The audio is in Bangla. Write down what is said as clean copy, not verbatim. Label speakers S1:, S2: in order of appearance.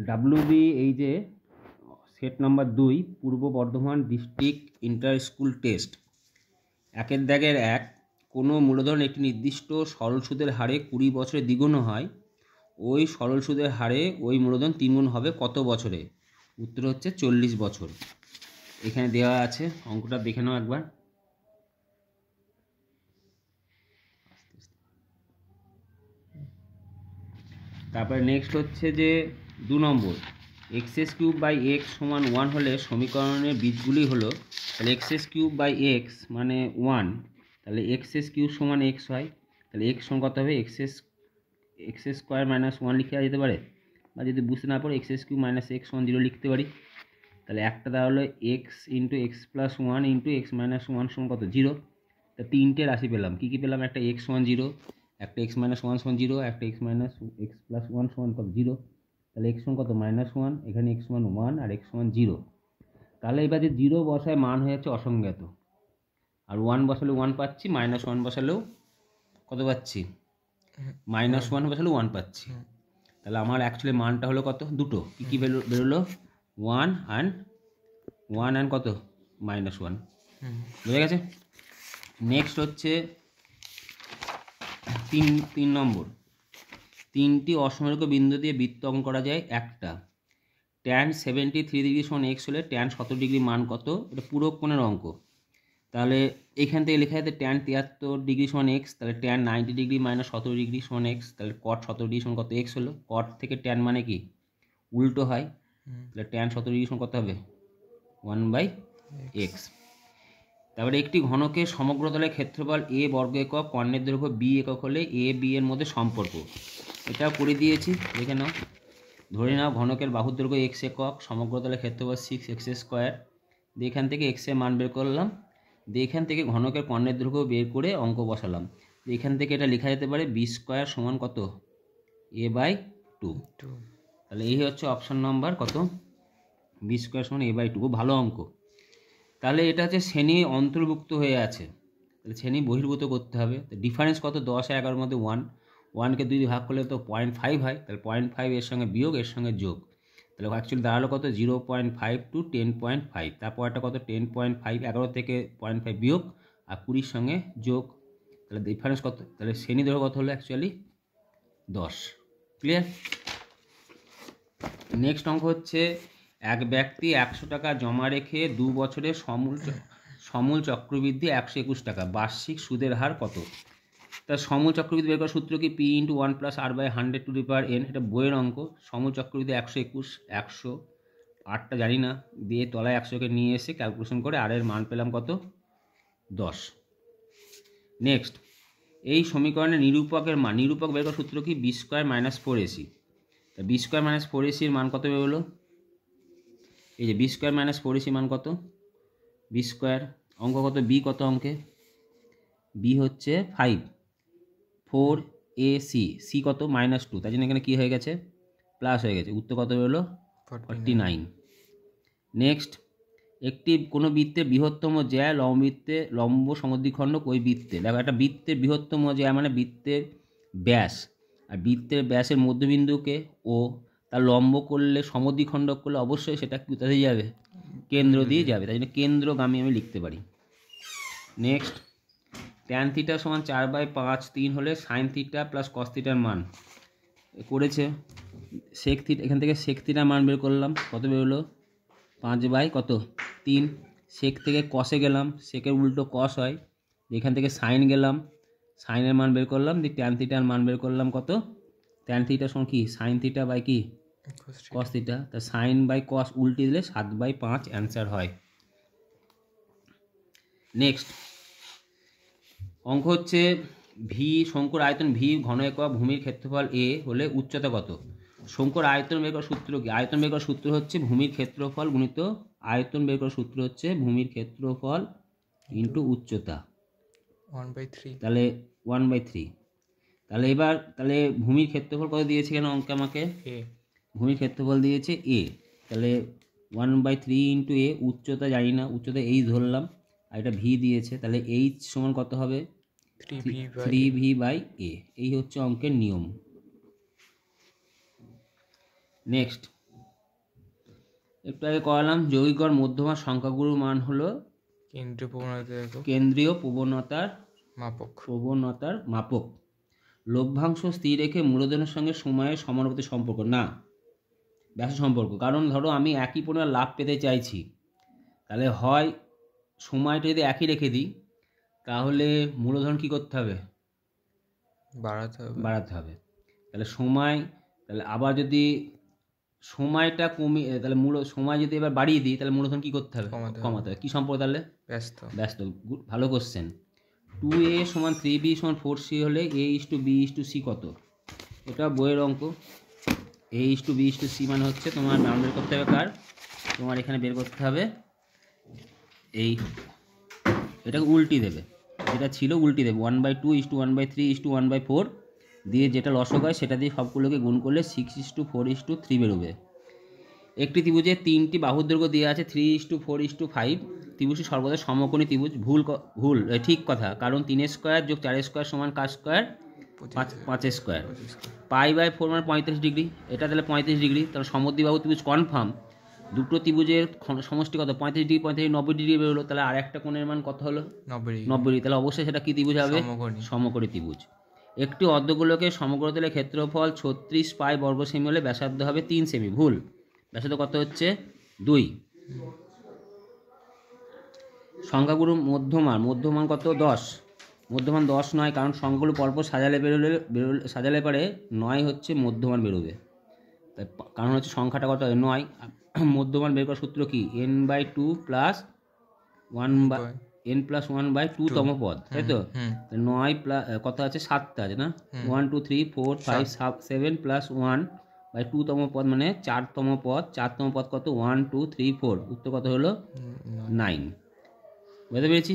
S1: ডাব্লিউবি এই যে সেট নাম্বার 2 পূর্ব Bardhaman district inter school test 1 কোনো মূলধন একটি নির্দিষ্ট সরল সুদের হারে 20 বছরে দ্বিগুণ হয়, ওই সরল সুদের হারে ওই মূলধন 3 গুণ হবে কত বছরে? উত্তর হচ্ছে 40 বছর। এখানে দেওয়া আছে, অঙ্কটা দেখে নাও একবার। তারপরে নেক্সট হচ্ছে যে 2 নম্বর, এক্স কিউব বাই এক্স সমান 1 হলে সমীকরণের বীজগুলি হলো, তাহলে এক্স কিউব বাই এক্স মানে 1, তাহলে এক্স কিউব সমান এক্স হয়, তাহলে এক্স সমান কত হবে? এক্স স্কোয়ার মাইনাস 1 লিখে যেতে পারে, বা যদি বুঝতে না পারো এক্স কিউব মাইনাস এক্স সমান 0 লিখতে পারি। তাহলে একটা দেওয়া হলো x into x plus 1 into x minus 1 সমান কত? 0। তা 3টে রাশি পেলাম, কী কী পেলাম? একটা এক্স সমান 0, একটা এক্স মাইনাস 1 সমান 0, একটা এক্স মাইনাস এক্স প্লাস 1 সমান কত? 0। তাহলে এক্স সমান কত? -1, এখানে এক্স সমান 1 আর এক্স সমান 0। তাহলে এবার যে 0 বসায় মান হয়ে যাচ্ছে অসংজ্ঞাত, আর 1 বসালে 1 পাচ্ছি, -1 বসালেও কত পাচ্ছি? -1 বসালেও 1 পাচ্ছি। তাহলে আমার অ্যাকচুয়ালি মানটা হলো কত? দুটো। কী কী বেরোলো? 1 অ্যান্ড কত? -1। বুঝে গেছে? নেক্সট হচ্ছে 3 নম্বর, 3টি অসমরেখা বিন্দু দিয়ে বৃত্ত অঙ্কন করা যায়। একটা tan 73 ডিগ্রি সমান এক্স হলে tan 70 ডিগ্রি মান কত? এটা পুরো কোণের অঙ্ক। তাহলে এখান থেকে লেখা যেতে tan 73 ডিগ্রি সমান এক্স, তাহলে tan 90 ডিগ্রি মাইনাস 17 ডিগ্রি সমান এক্স, তাহলে cot 70 ডিগ্রি সমান কত? এক্স হলো। cot থেকে tan মানে কি? উল্টো হয়, তাহলে tan 70 ডিগ্রি সমান কত হবে? 1/x। তারপরে একটি ঘনকের সমগ্র তলের ক্ষেত্রফল a বর্গ একক, কর্ণের দৈর্ঘ্য b একক হলে a b এর মধ্যে সম্পর্ক। এটাও করে দিয়েছি, দেখে নাও। ধরে নাও ঘনকের বাহুর দৈর্ঘ্য x একক, সমগ্র তলের ক্ষেত্রফল 6x স্কোয়ার। এখান থেকে x এর মান বের করলাম, এখান থেকে ঘনকের কর্ণের দৈর্ঘ্য বের করে অঙ্ক বসালাম। এখান থেকে এটা লেখা যেতে পারে b স্কোয়ার সমান কত? a/2। তাহলে এই হচ্ছে অপশন নাম্বার কত? b স্কোয়ার সমান a/2। খুব ভালো অঙ্ক। তাহলে এটা হচ্ছে শ্রেণী অন্তর্ভুক্ত হয়ে আছে, তাহলে শ্রেণী বহির্ভূত করতে হবে। তো ডিফারেন্স কত? 10 আর 11-এর মধ্যে 1কে 2 দিয়ে ভাগ করলে তো 0.5 হয়, তাহলে 0.5 এর সঙ্গে বিয়োগ, এর সঙ্গে যোগ, তাহলে অ্যাকচুয়ালি দাঁড়ালো কত? 0.5 টু 10.5। তারপর একটা কত? 10.5, 11 থেকে 0.5 বিয়োগ আর 20-র সঙ্গে যোগ, তাহলে ডিফারেন্স কত? তাহলে শ্রেণী দৈর্ঘ্য কত হলো? অ্যাকচুয়ালি 10। ক্লিয়ার? নেক্সট অঙ্ক হচ্ছে, এক ব্যক্তি 100 টাকা জমা রেখে 2 বছরে সমূল চক্রবৃদ্ধি 121 টাকা, বার্ষিক সুদের হার কত? তার সমূল চক্রবৃদ্ধি বের করার সূত্র কি? p × 1 + r/100^n। এটা বইয়ের অঙ্ক। সমূল চক্রবৃদ্ধি 121, 100, আরটা জানি না, দিয়ে তলায় 100কে নিয়ে এসে ক্যালকুলেশন করে আর এর মান পেলাম কত? 10। নেক্সট, এই সমীকরণে নিরূপকের মান, নিরূপক বের করার সূত্র কি? b² - 4ac। তা b² - 4ac এর মান কত বেরোলো? এই যে b² - 4ac মান কত? b², অঙ্ক কত? b কত অঙ্কে? b হচ্ছে 5, 4ac, c কত? -2, তাই জন্য এখানে কী হয়ে গেছে? প্লাস হয়ে গেছে। উত্তর কত বেরোলো? 49। নেক্সট, একটি কোনো বৃত্তের বৃহত্তম জ্যা লম্ববৃত্তে লম্ব সমদ্বিখণ্ডক ওই বৃত্তে। দেখো, একটা বৃত্তের বৃহত্তম জ্যা মানে বৃত্তের ব্যাস, আর বৃত্তের ব্যাসের মধ্যবিন্দুকে ও তার লম্ব করলে, সমদ্বিখণ্ডক করলে অবশ্যই সেটা কোথা দিয়ে যাবে? কেন্দ্র দিয়ে যাবে, তাই জন্য কেন্দ্রগামী আমি লিখতে পারি। নেক্সট, tan θ সমান 4/5 3 হলে sin θ + cos θ এর মান করেছে। sec θ, এখান থেকে sec θ মান বের করলাম, কত বেরোলো? 5/3। sec থেকে cos-এ গেলাম, সেকের উল্টো cos হয়, এখান থেকে sin গেলাম, sin-এর মান বের করলাম, দিয়ে tan θ এর মান বের করলাম কত? tan θ সমান কি? sin θ কি? cos θ। তা sin/cos উল্টে দিলে 7/5 অ্যান্সার হয়। নেক্সট অঙ্ক হচ্ছে, ভি শঙ্কুর আয়তন ভি ঘন একক, ভূমির ক্ষেত্রফল a হলে উচ্চতা কত? শঙ্কুর আয়তন বের করার সূত্র কি? আয়তন বের করার সূত্র হচ্ছে ভূমির ক্ষেত্রফল গুণিত আয়তন বের করার সূত্র হচ্ছে ভূমির ক্ষেত্রফল ইন্টু উচ্চতা
S2: 1/3।
S1: তাহলে 1/3। তাহলে এবার তাহলে ভূমির ক্ষেত্রফল কত দিয়েছে কেন অঙ্কে আমাকে? ভূমির ক্ষেত্রফল দিয়েছে a, তাহলে 1/3 ইন্টু a। উচ্চতা জানি না, উচ্চতা h ধরলাম, আর এটা ভি দিয়েছে, তাহলে h সমান কত হবে? 3v/a। এই হচ্ছে অঙ্কের নিয়ম। নেক্সট, একটু আগে করালাম যৌগিক গড় মধ্যমার সংখ্যাগুলোর মান হলো
S2: কেন্দ্রীয় প্রবণতার
S1: প্রবণতার মাপক। লভ্যাংশ স্থির রেখে মূলধনের সঙ্গে সময়ের সমানুপাতিক সম্পর্ক না, ব্যাস সম্পর্ক। কারণ ধরো আমি একই পরিমাণ লাভ পেতে চাইছি, তাহলে হয় সময়টা যদি একই রেখে দিই তাহলে মূলধন কী করতে হবে? বাড়াতে হবে। তাহলে তাহলে আবার যদি সময়টা কমিয়ে তাহলে সময় যদি এবার বাড়িয়ে দিই তাহলে মূলধন কী করতে হবে? কমাতে হবে। কী সম্পর্ক তাহলে? ব্যস্ত। ভালো কোশ্চেন। 2a সমান 3b সমান 4c হলে a:b:c কত? এটা বইয়ের অঙ্ক। a:b:c মানে হচ্ছে তোমার মান বের করতে হবে কার? তোমার এখানে বের করতে হবে এটাকে উল্টি দেবে, যেটা ছিল উল্টি দেবে। 1/2 1/3 1/4 দিয়ে যেটা লসক হয় সেটা দিয়ে সবগুলোকে গুণ করলে 6:4:3 বেরোবে। একটি ত্রিভুজের 3টি বাহুর দৈর্ঘ্য দেওয়া আছে 3:4:5। ত্রিভুজটি সর্বদা সমকোণী ত্রিভুজ। ভুল ঠিক কথা, কারণ 3 স্কোয়ার যোগ 4 স্কোয়ার সমান কার স্কোয়ার? 5 স্কোয়ার। π/4 মানে 35 ডিগ্রি, এটা তাহলে 35 ডিগ্রি। তাহলে সমদ্বিবাহু ত্রিভুজ কনফার্ম। দুটো ত্রিভুজের সমষ্টি কত? 35 ডিগ্রি 35 90 ডিগ্রি বেরোলো। তাহলে আর একটা কোণের মান কত হলো? 90 ডিগ্রি। তাহলে অবশ্যই সেটা কি ত্রিভুজ হবে? সমকোণী ত্রিভুজ। একটি অর্ধগোলকের সমগ্রতলের ক্ষেত্রফল 36 পাই বর্গ সেমি হলে ব্যাসার্ধ হবে 3 সেমি। ভুল। ব্যাসার্ধ কত হচ্ছে? 2। সংখ্যাগুলো মধ্যমান কত? 10। মধ্যমান 10 নয়, কারণ সংখ্যাগুলো পরপর সাজালে পরে 9 হচ্ছে মধ্যমান বেরোবে। তাই কারণ হচ্ছে সংখ্যাটা কত? 9। মধ্যমান বের করার সূত্র কি? n/2 প্লাস n+1/2 তম পদ, তাই তো? 9 প্লাস কত আছে? 7টা আছে না? 1 2 3 4 5 7 প্লাস 1/2 তম পদ মানে 4তম পদ। 4তম পদ কত? 1 2 3 4। উত্তর কত হলো? 9। বুঝতে পেরেছি?